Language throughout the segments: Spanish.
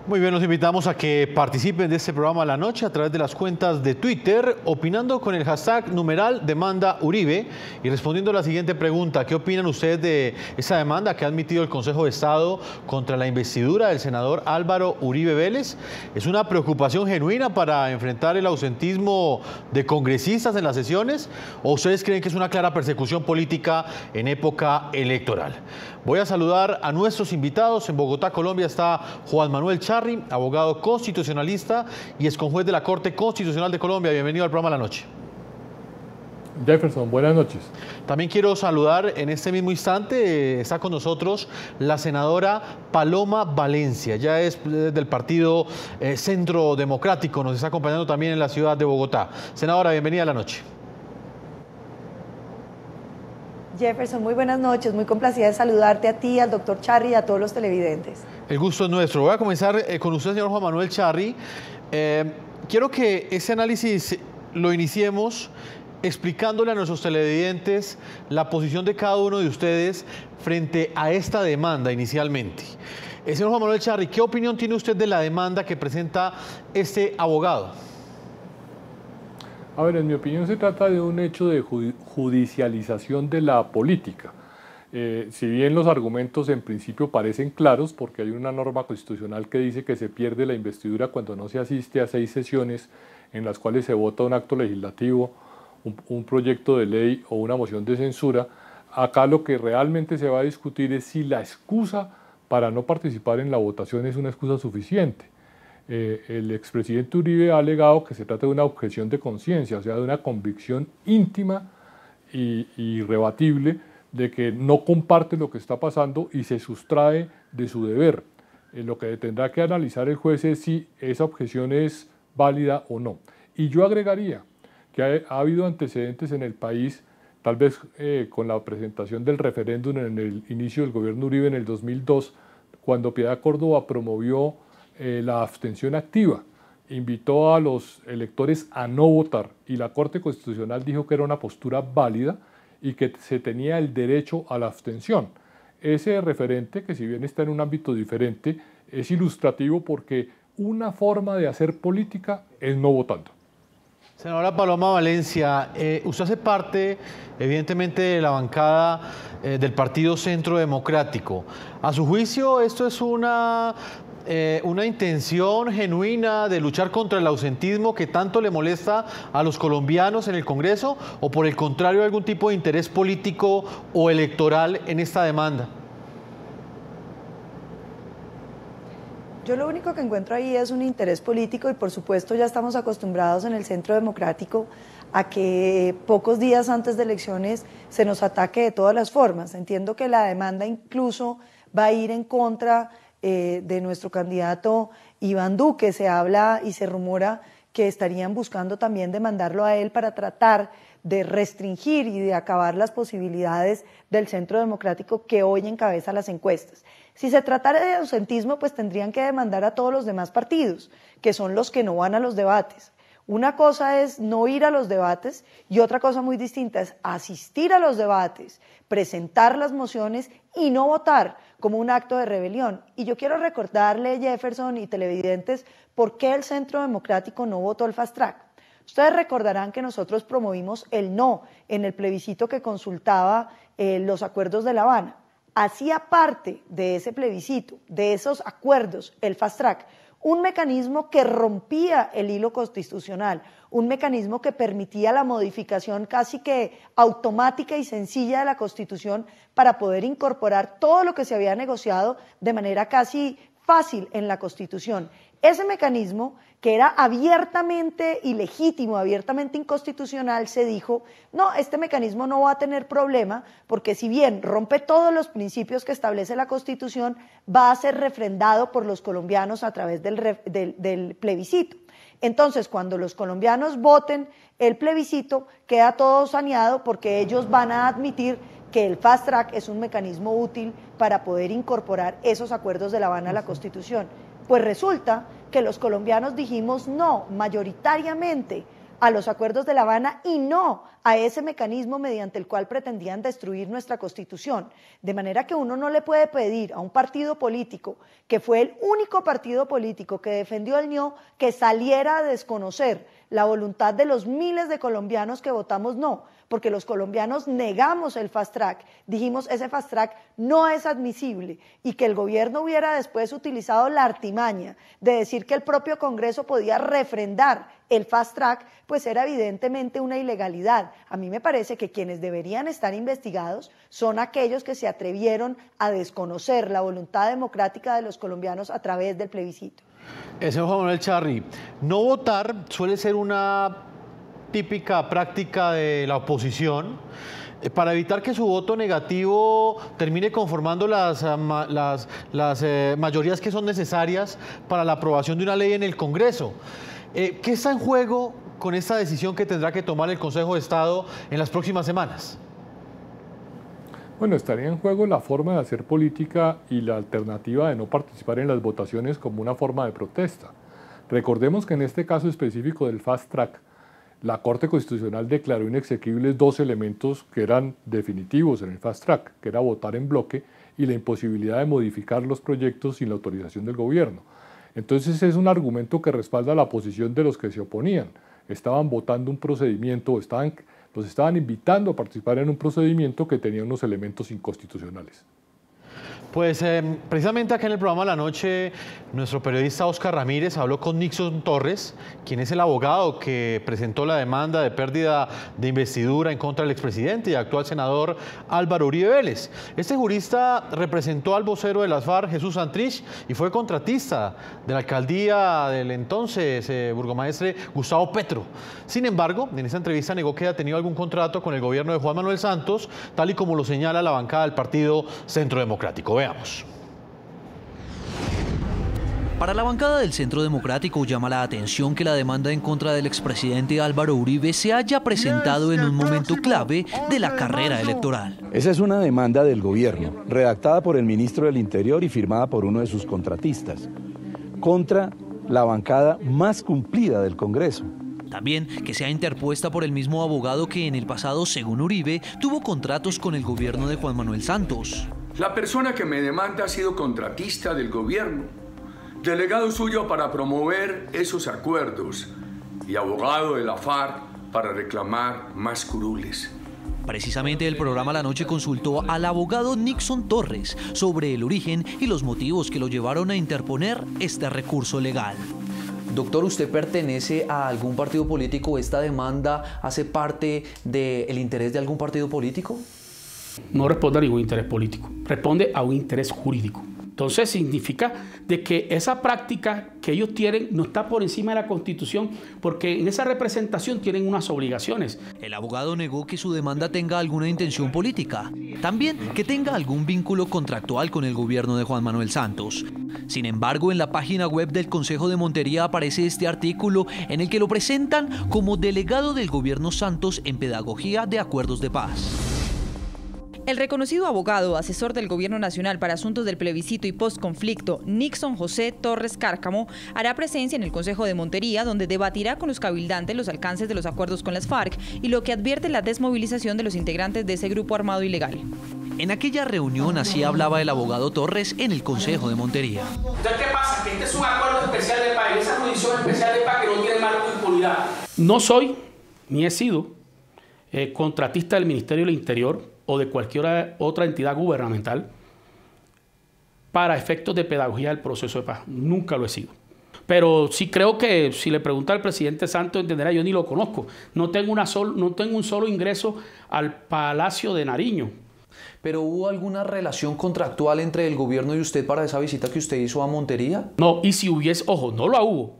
Muy bien, los invitamos a que participen de este programa a la noche a través de las cuentas de Twitter, opinando con el hashtag #demanda Uribe y respondiendo a la siguiente pregunta: ¿qué opinan ustedes de esa demanda que ha admitido el Consejo de Estado contra la investidura del senador Álvaro Uribe Vélez? ¿Es una preocupación genuina para enfrentar el ausentismo de congresistas en las sesiones? ¿O ustedes creen que es una clara persecución política en época electoral? Voy a saludar a nuestros invitados. En Bogotá, Colombia, está Juan Manuel Charri, abogado constitucionalista y exconjuez de la Corte Constitucional de Colombia. Bienvenido al programa de la noche. Jefferson, buenas noches. También quiero saludar en este mismo instante, está con nosotros la senadora Paloma Valencia, ya es del partido Centro Democrático, nos está acompañando también en la ciudad de Bogotá. Senadora, bienvenida a la noche. Jefferson, muy buenas noches, muy complacida de saludarte a ti, al doctor Charri y a todos los televidentes. El gusto es nuestro. Voy a comenzar con usted, señor Juan Manuel Charri. Quiero que ese análisis lo iniciemos explicándole a nuestros televidentes la posición de cada uno de ustedes frente a esta demanda inicialmente. Señor Juan Manuel Charri, ¿qué opinión tiene usted de la demanda que presenta este abogado? A ver, en mi opinión se trata de un hecho de judicialización de la política. Si bien los argumentos en principio parecen claros, porque hay una norma constitucional que dice que se pierde la investidura cuando no se asiste a 6 sesiones en las cuales se vota un acto legislativo, un proyecto de ley o una moción de censura, acá lo que realmente se va a discutir es si la excusa para no participar en la votación es una excusa suficiente. El expresidente Uribe ha alegado que se trata de una objeción de conciencia, o sea, de una convicción íntima y irrebatible de que no comparte lo que está pasando y se sustrae de su deber. Lo que tendrá que analizar el juez es si esa objeción es válida o no. Y yo agregaría que ha habido antecedentes en el país, tal vez con la presentación del referéndum en el inicio del gobierno Uribe en el 2002, cuando Piedad Córdoba promovió la abstención activa, invitó a los electores a no votar y la Corte Constitucional dijo que era una postura válida y que se tenía el derecho a la abstención. Ese referente, que si bien está en un ámbito diferente, es ilustrativo porque una forma de hacer política es no votando. Senadora Paloma Valencia, usted hace parte, evidentemente, de la bancada del Partido Centro Democrático. ¿A su juicio esto es una intención genuina de luchar contra el ausentismo que tanto le molesta a los colombianos en el Congreso, o por el contrario algún tipo de interés político o electoral en esta demanda? Yo lo único que encuentro ahí es un interés político y por supuesto ya estamos acostumbrados en el Centro Democrático a que pocos días antes de elecciones se nos ataque de todas las formas. Entiendo que la demanda incluso va a ir en contra de nuestro candidato Iván Duque. Se habla y se rumora que estarían buscando también demandarlo a él para tratar de restringir y de acabar las posibilidades del Centro Democrático que hoy encabeza las encuestas. Si se tratara de ausentismo, pues tendrían que demandar a todos los demás partidos, que son los que no van a los debates. Una cosa es no ir a los debates y otra cosa muy distinta es asistir a los debates, presentar las mociones y no votar como un acto de rebelión. Y yo quiero recordarle, Jefferson y televidentes, por qué el Centro Democrático no votó el fast track. Ustedes recordarán que nosotros promovimos el no en el plebiscito que consultaba los acuerdos de La Habana. Hacía parte de ese plebiscito, de esos acuerdos, el fast track, un mecanismo que rompía el hilo constitucional, un mecanismo que permitía la modificación casi que automática y sencilla de la Constitución para poder incorporar todo lo que se había negociado de manera casi fácil en la Constitución. Ese mecanismo, que era abiertamente ilegítimo, abiertamente inconstitucional, se dijo, no, este mecanismo no va a tener problema, porque si bien rompe todos los principios que establece la Constitución, va a ser refrendado por los colombianos a través del plebiscito. Entonces, cuando los colombianos voten el plebiscito, queda todo saneado porque ellos van a admitir que el fast track es un mecanismo útil para poder incorporar esos acuerdos de La Habana a la Constitución. Pues resulta que los colombianos dijimos no mayoritariamente a los acuerdos de La Habana y no a ese mecanismo mediante el cual pretendían destruir nuestra Constitución. De manera que uno no le puede pedir a un partido político, que fue el único partido político que defendió el NIO, que saliera a desconocer la voluntad de los miles de colombianos que votamos no, porque los colombianos negamos el fast track, dijimos ese fast track no es admisible, y que el gobierno hubiera después utilizado la artimaña de decir que el propio Congreso podía refrendar el fast track, pues era evidentemente una ilegalidad. A mí me parece que quienes deberían estar investigados son aquellos que se atrevieron a desconocer la voluntad democrática de los colombianos a través del plebiscito. Señor Juan Manuel Charri, no votar suele ser una típica práctica de la oposición para evitar que su voto negativo termine conformando las mayorías que son necesarias para la aprobación de una ley en el Congreso. ¿Qué está en juego con esta decisión que tendrá que tomar el Consejo de Estado en las próximas semanas? Bueno, estaría en juego la forma de hacer política y la alternativa de no participar en las votaciones como una forma de protesta. Recordemos que en este caso específico del fast track, la Corte Constitucional declaró inexequibles dos elementos que eran definitivos en el fast track, que era votar en bloque y la imposibilidad de modificar los proyectos sin la autorización del gobierno. Entonces es un argumento que respalda la posición de los que se oponían. Estaban votando un procedimiento, los estaban invitando a participar en un procedimiento que tenía unos elementos inconstitucionales. Pues precisamente acá en el programa La Noche, nuestro periodista Oscar Ramírez habló con Nixon Torres, quien es el abogado que presentó la demanda de pérdida de investidura en contra del expresidente y actual senador Álvaro Uribe Vélez. Este jurista representó al vocero de las FARC, Jesús Santrich, y fue contratista de la alcaldía del entonces burgomaestre Gustavo Petro. Sin embargo, en esta entrevista negó que haya tenido algún contrato con el gobierno de Juan Manuel Santos, tal y como lo señala la bancada del Partido Centro Democrático. Veamos. Para la bancada del Centro Democrático llama la atención que la demanda en contra del expresidente Álvaro Uribe se haya presentado en un momento clave de la carrera electoral. Esa es una demanda del gobierno, redactada por el ministro del Interior y firmada por uno de sus contratistas, contra la bancada más cumplida del Congreso. También que sea interpuesta por el mismo abogado que en el pasado, según Uribe, tuvo contratos con el gobierno de Juan Manuel Santos. La persona que me demanda ha sido contratista del gobierno, delegado suyo para promover esos acuerdos y abogado de la FARC para reclamar más curules. Precisamente el programa La Noche consultó al abogado Nixon Torres sobre el origen y los motivos que lo llevaron a interponer este recurso legal. Doctor, ¿usted pertenece a algún partido político? ¿Esta demanda hace parte del interés de algún partido político? No responde a ningún interés político, responde a un interés jurídico. Entonces significa de que esa práctica que ellos tienen no está por encima de la Constitución, porque en esa representación tienen unas obligaciones. El abogado negó que su demanda tenga alguna intención política, también que tenga algún vínculo contractual con el gobierno de Juan Manuel Santos. Sin embargo, en la página web del Consejo de Montería aparece este artículo en el que lo presentan como delegado del gobierno Santos en pedagogía de acuerdos de paz. El reconocido abogado, asesor del Gobierno Nacional para Asuntos del Plebiscito y Postconflicto, Nixon José Torres Cárcamo, hará presencia en el Consejo de Montería, donde debatirá con los cabildantes los alcances de los acuerdos con las FARC y lo que advierte la desmovilización de los integrantes de ese grupo armado ilegal. En aquella reunión así hablaba el abogado Torres en el Consejo de Montería. Entonces, ¿qué pasa? Que este es un acuerdo especial de paz, y esa jurisdicción especial de paz que no tiene marco de impunidad. No soy, ni he sido, contratista del Ministerio del Interior o de cualquier otra entidad gubernamental para efectos de pedagogía del proceso de paz. Nunca lo he sido. Pero sí creo que si le pregunta al presidente Santos entenderá, yo ni lo conozco. No tengo un solo ingreso al Palacio de Nariño. ¿Pero hubo alguna relación contractual entre el gobierno y usted para esa visita que usted hizo a Montería? No, y si hubiese, ojo, no la hubo.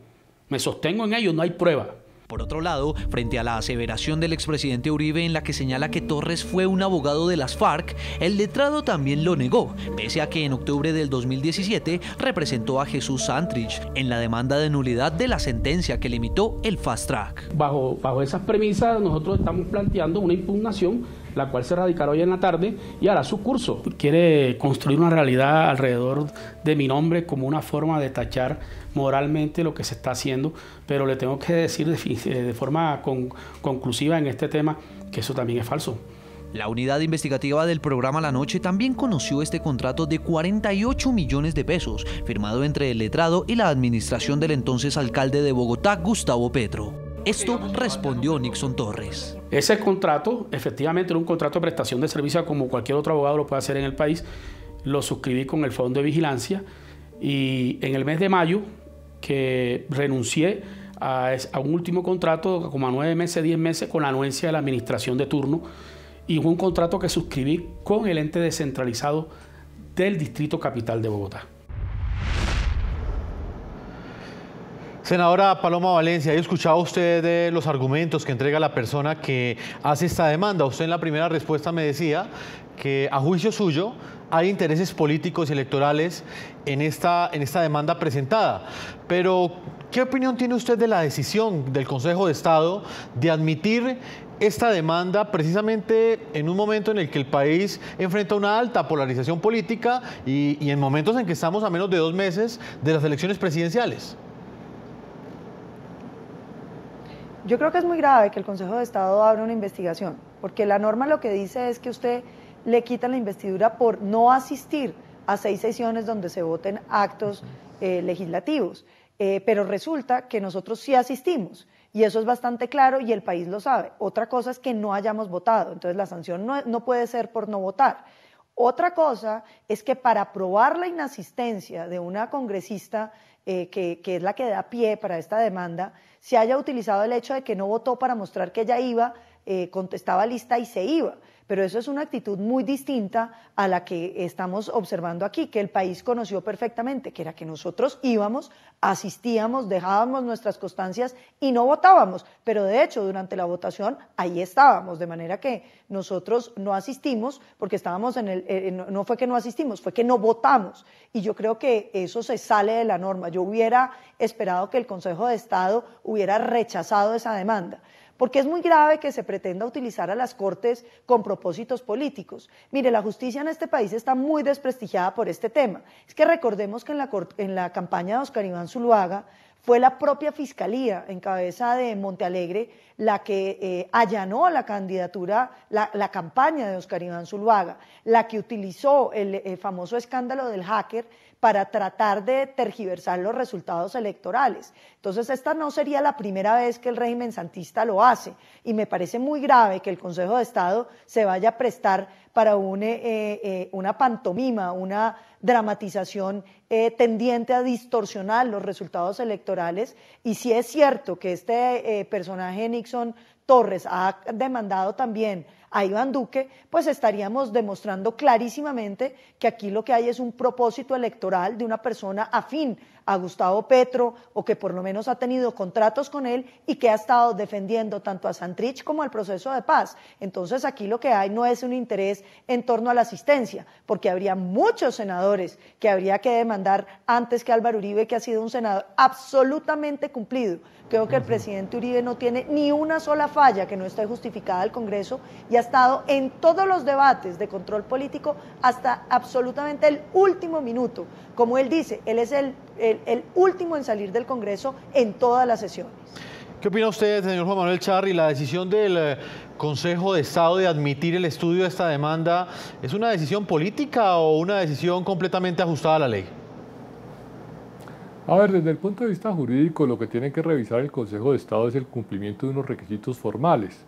Me sostengo en ello, no hay prueba. Por otro lado, frente a la aseveración del expresidente Uribe en la que señala que Torres fue un abogado de las FARC, el letrado también lo negó, pese a que en octubre del 2017 representó a Jesús Santrich en la demanda de nulidad de la sentencia que limitó el fast track. Bajo esas premisas nosotros estamos planteando una impugnación la cual se radicará hoy en la tarde y hará su curso. Quiere construir una realidad alrededor de mi nombre como una forma de tachar moralmente lo que se está haciendo, pero le tengo que decir de forma conclusiva en este tema que eso también es falso. La unidad investigativa del programa La Noche también conoció este contrato de 48 millones de pesos, firmado entre el letrado y la administración del entonces alcalde de Bogotá, Gustavo Petro. Esto respondió Nixon Torres. Ese contrato, efectivamente, era un contrato de prestación de servicio como cualquier otro abogado lo puede hacer en el país. Lo suscribí con el Fondo de Vigilancia y en el mes de mayo, que renuncié a un último contrato como a 9 meses, 10 meses, con la anuencia de la administración de turno, y un contrato que suscribí con el ente descentralizado del Distrito Capital de Bogotá. Senadora Paloma Valencia, ¿ha escuchado usted de los argumentos que entrega la persona que hace esta demanda? Usted en la primera respuesta me decía que a juicio suyo hay intereses políticos y electorales en esta demanda presentada. Pero, ¿qué opinión tiene usted de la decisión del Consejo de Estado de admitir esta demanda precisamente en un momento en el que el país enfrenta una alta polarización política y en momentos en que estamos a menos de 2 meses de las elecciones presidenciales? Yo creo que es muy grave que el Consejo de Estado abra una investigación, porque la norma lo que dice es que usted le quita la investidura por no asistir a 6 sesiones donde se voten actos legislativos, pero resulta que nosotros sí asistimos y eso es bastante claro y el país lo sabe. Otra cosa es que no hayamos votado, entonces la sanción no puede ser por no votar. Otra cosa es que para aprobar la inasistencia de una congresista que es la que da pie para esta demanda, se haya utilizado el hecho de que no votó para mostrar que ella iba, contestaba lista y se iba. Pero eso es una actitud muy distinta a la que estamos observando aquí, que el país conoció perfectamente, que era que nosotros íbamos, asistíamos, dejábamos nuestras constancias y no votábamos. Pero de hecho, durante la votación, ahí estábamos, de manera que nosotros no asistimos, porque estábamos no fue que no asistimos, fue que no votamos. Y yo creo que eso se sale de la norma. Yo hubiera esperado que el Consejo de Estado hubiera rechazado esa demanda. Porque es muy grave que se pretenda utilizar a las Cortes con propósitos políticos. Mire, la justicia en este país está muy desprestigiada por este tema. Es que recordemos que en la campaña de Óscar Iván Zuluaga fue la propia Fiscalía, en cabeza de Montealegre, la que allanó la candidatura, la campaña de Óscar Iván Zuluaga, la que utilizó el famoso escándalo del hacker para tratar de tergiversar los resultados electorales. Entonces, esta no sería la primera vez que el régimen santista lo hace y me parece muy grave que el Consejo de Estado se vaya a prestar para una pantomima, una dramatización tendiente a distorsionar los resultados electorales. Y si es cierto que este personaje Nixon Torres ha demandado también a Iván Duque, pues estaríamos demostrando clarísimamente que aquí lo que hay es un propósito electoral de una persona afín a Gustavo Petro o que por lo menos ha tenido contratos con él y que ha estado defendiendo tanto a Santrich como al proceso de paz. Entonces aquí lo que hay no es un interés en torno a la asistencia, porque habría muchos senadores que habría que demandar antes que Álvaro Uribe, que ha sido un senador absolutamente cumplido. Creo que el presidente Uribe no tiene ni una sola falla que no esté justificada al Congreso y ha estado en todos los debates de control político hasta absolutamente el último minuto. Como él dice, él es el último en salir del Congreso en todas las sesiones. ¿Qué opina usted, señor Juan Manuel Charri? ¿La decisión del Consejo de Estado de admitir el estudio de esta demanda es una decisión política o una decisión completamente ajustada a la ley? A ver, desde el punto de vista jurídico, lo que tiene que revisar el Consejo de Estado es el cumplimiento de unos requisitos formales.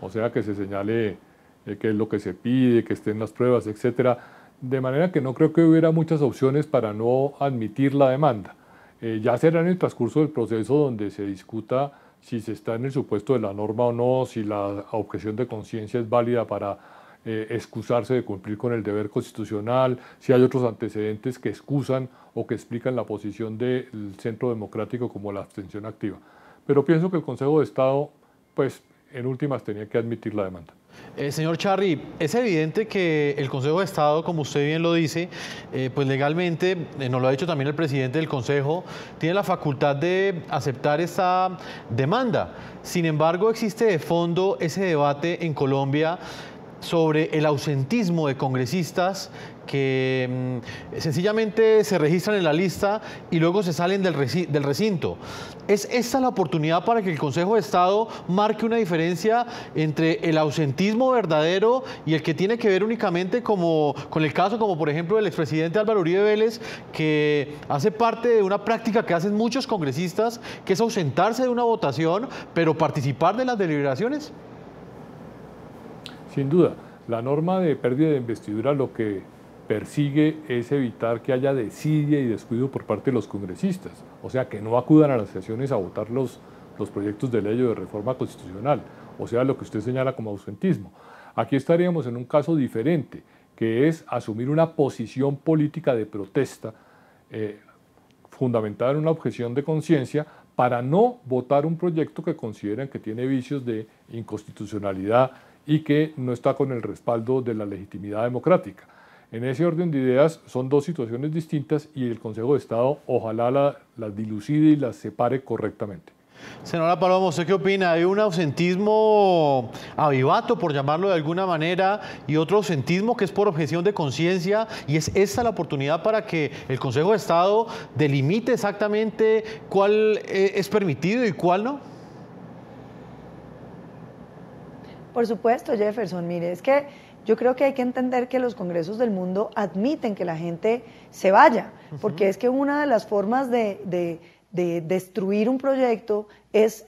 O sea, que se señale qué es lo que se pide, que estén las pruebas, etcétera. De manera que no creo que hubiera muchas opciones para no admitir la demanda. Ya será en el transcurso del proceso donde se discuta si se está en el supuesto de la norma o no, si la objeción de conciencia es válida para excusarse de cumplir con el deber constitucional, si hay otros antecedentes que excusan o que explican la posición del Centro Democrático como la abstención activa. Pero pienso que el Consejo de Estado, pues, en últimas tenía que admitir la demanda. Señor Charri, es evidente que el Consejo de Estado, como usted bien lo dice, pues legalmente, nos lo ha dicho también el presidente del Consejo, tiene la facultad de aceptar esta demanda. Sin embargo, existe de fondo ese debate en Colombia sobre el ausentismo de congresistas que sencillamente se registran en la lista y luego se salen del recinto. ¿Es esta la oportunidad para que el Consejo de Estado marque una diferencia entre el ausentismo verdadero y el que tiene que ver únicamente con el caso, como por ejemplo del expresidente Álvaro Uribe Vélez, que hace parte de una práctica que hacen muchos congresistas, que es ausentarse de una votación, pero participar de las deliberaciones? Sin duda, la norma de pérdida de investidura lo que persigue es evitar que haya desidia y descuido por parte de los congresistas, o sea, que no acudan a las sesiones a votar los proyectos de ley o de reforma constitucional, o sea, lo que usted señala como ausentismo. Aquí estaríamos en un caso diferente, que es asumir una posición política de protesta fundamentada en una objeción de conciencia para no votar un proyecto que consideran que tiene vicios de inconstitucionalidad y que no está con el respaldo de la legitimidad democrática. En ese orden de ideas son dos situaciones distintas y el Consejo de Estado ojalá las dilucide y las separe correctamente. Senadora Paloma, ¿usted qué opina? ¿Hay un ausentismo avivato, por llamarlo de alguna manera, y otro ausentismo que es por objeción de conciencia? ¿Y es esta la oportunidad para que el Consejo de Estado delimite exactamente cuál es permitido y cuál no? Por supuesto, Jefferson, mire, es que yo creo que hay que entender que los congresos del mundo admiten que la gente se vaya, porque es que una de las formas de destruir un proyecto es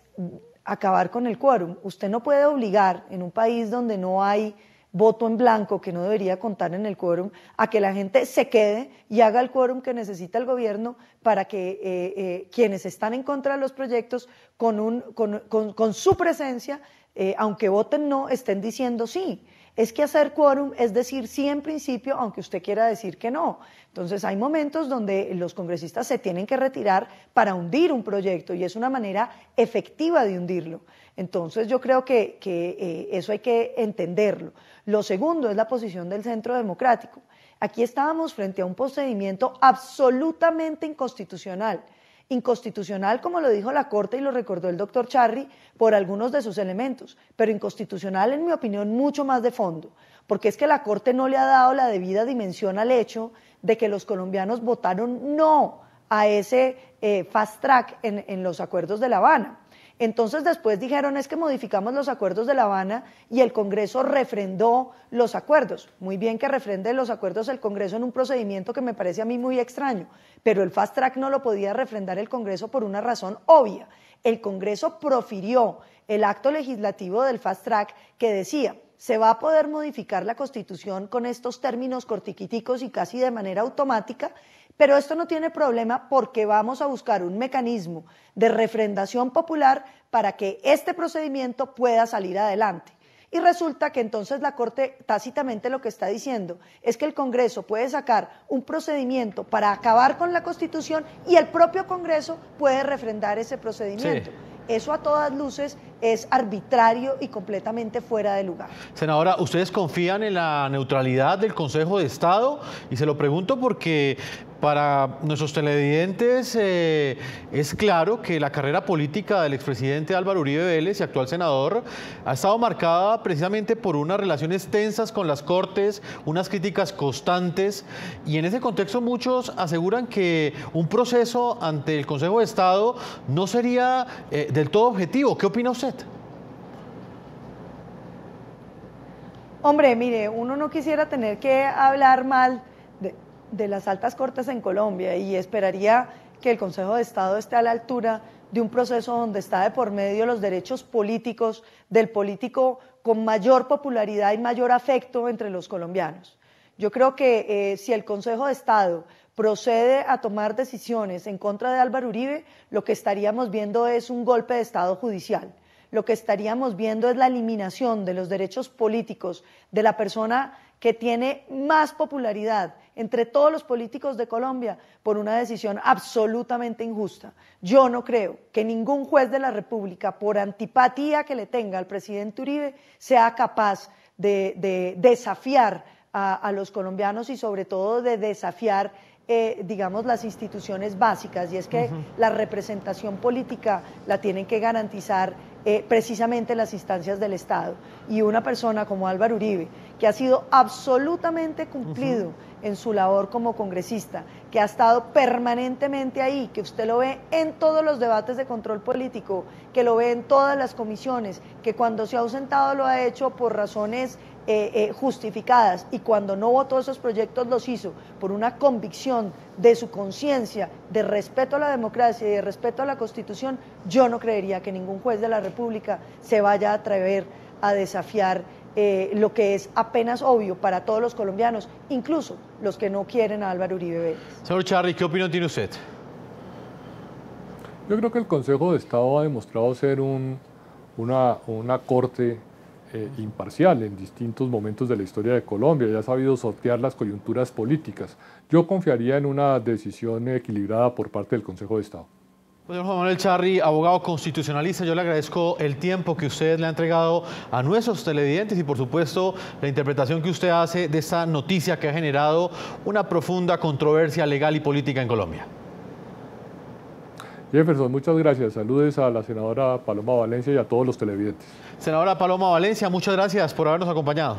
acabar con el quórum. Usted no puede obligar en un país donde no hay voto en blanco, que no debería contar en el quórum, a que la gente se quede y haga el quórum que necesita el gobierno para que quienes están en contra de los proyectos con su presencia, aunque voten no, estén diciendo sí. Es que hacer quórum es decir sí en principio, aunque usted quiera decir que no. Entonces hay momentos donde los congresistas se tienen que retirar para hundir un proyecto y es una manera efectiva de hundirlo. Entonces yo creo que eso hay que entenderlo. Lo segundo es la posición del Centro Democrático. Aquí estábamos frente a un procedimiento absolutamente inconstitucional. Inconstitucional, como lo dijo la Corte y lo recordó el doctor Charri, por algunos de sus elementos, pero inconstitucional, en mi opinión, mucho más de fondo, porque es que la Corte no le ha dado la debida dimensión al hecho de que los colombianos votaron no a ese fast track en los acuerdos de La Habana. Entonces después dijeron es que modificamos los acuerdos de La Habana y el Congreso refrendó los acuerdos. Muy bien que refrende los acuerdos el Congreso en un procedimiento que me parece a mí muy extraño, pero el fast track no lo podía refrendar el Congreso por una razón obvia. El Congreso profirió el acto legislativo del fast track que decía se va a poder modificar la Constitución con estos términos cortiquiticos y casi de manera automática, pero esto no tiene problema porque vamos a buscar un mecanismo de refrendación popular para que este procedimiento pueda salir adelante. Y resulta que entonces la Corte tácitamente lo que está diciendo es que el Congreso puede sacar un procedimiento para acabar con la Constitución y el propio Congreso puede refrendar ese procedimiento. Sí. Eso a todas luces es arbitrario y completamente fuera de lugar. Senadora, ¿ustedes confían en la neutralidad del Consejo de Estado? Y se lo pregunto porque para nuestros televidentes es claro que la carrera política del expresidente Álvaro Uribe Vélez y actual senador ha estado marcada precisamente por unas relaciones tensas con las Cortes, unas críticas constantes, y en ese contexto muchos aseguran que un proceso ante el Consejo de Estado no sería del todo objetivo. ¿Qué opina usted? Hombre, mire, uno no quisiera tener que hablar mal de las altas cortes en Colombia y esperaría que el Consejo de Estado esté a la altura de un proceso donde está de por medio los derechos políticos del político con mayor popularidad y mayor afecto entre los colombianos. Yo creo que si el Consejo de Estado procede a tomar decisiones en contra de Álvaro Uribe, lo que estaríamos viendo es un golpe de Estado judicial. Lo que estaríamos viendo es la eliminación de los derechos políticos de la persona que tiene más popularidad entre todos los políticos de Colombia por una decisión absolutamente injusta. Yo no creo que ningún juez de la República, por antipatía que le tenga al presidente Uribe, sea capaz de desafiar a los colombianos y sobre todo de desafiar digamos, las instituciones básicas, y es que la representación política la tienen que garantizar precisamente las instancias del Estado. Y una persona como Álvaro Uribe, que ha sido absolutamente cumplido en su labor como congresista, que ha estado permanentemente ahí, que usted lo ve en todos los debates de control político, que lo ve en todas las comisiones, que cuando se ha ausentado lo ha hecho por razones justificadas, y cuando no votó esos proyectos los hizo por una convicción de su conciencia, de respeto a la democracia y de respeto a la Constitución. Yo no creería que ningún juez de la República se vaya a atrever a desafiar lo que es apenas obvio para todos los colombianos, incluso los que no quieren a Álvaro Uribe Vélez. Señor Charri, ¿qué opinión tiene usted? Yo creo que el Consejo de Estado ha demostrado ser una corte imparcial en distintos momentos de la historia de Colombia y ha sabido sortear las coyunturas políticas. Yo confiaría en una decisión equilibrada por parte del Consejo de Estado. Señor Juan Manuel Charri, abogado constitucionalista, yo le agradezco el tiempo que usted le ha entregado a nuestros televidentes y por supuesto la interpretación que usted hace de esta noticia que ha generado una profunda controversia legal y política en Colombia. Jefferson, muchas gracias. Saludes a la senadora Paloma Valencia y a todos los televidentes. Senadora Paloma Valencia, muchas gracias por habernos acompañado.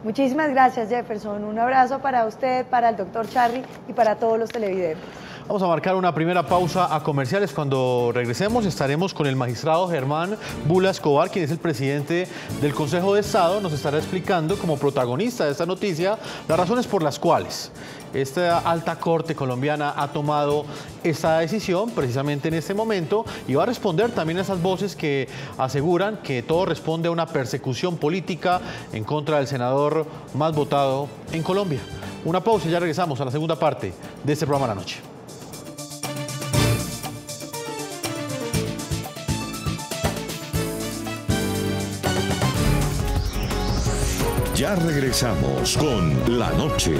Muchísimas gracias, Jefferson. Un abrazo para usted, para el doctor Charri y para todos los televidentes. Vamos a marcar una primera pausa a comerciales. Cuando regresemos estaremos con el magistrado Germán Bula Escobar, quien es el presidente del Consejo de Estado. Nos estará explicando como protagonista de esta noticia las razones por las cuales esta alta corte colombiana ha tomado esta decisión precisamente en este momento y va a responder también a esas voces que aseguran que todo responde a una persecución política en contra del senador más votado en Colombia. Una pausa y ya regresamos a la segunda parte de este programa de la noche. Ya regresamos con La Noche.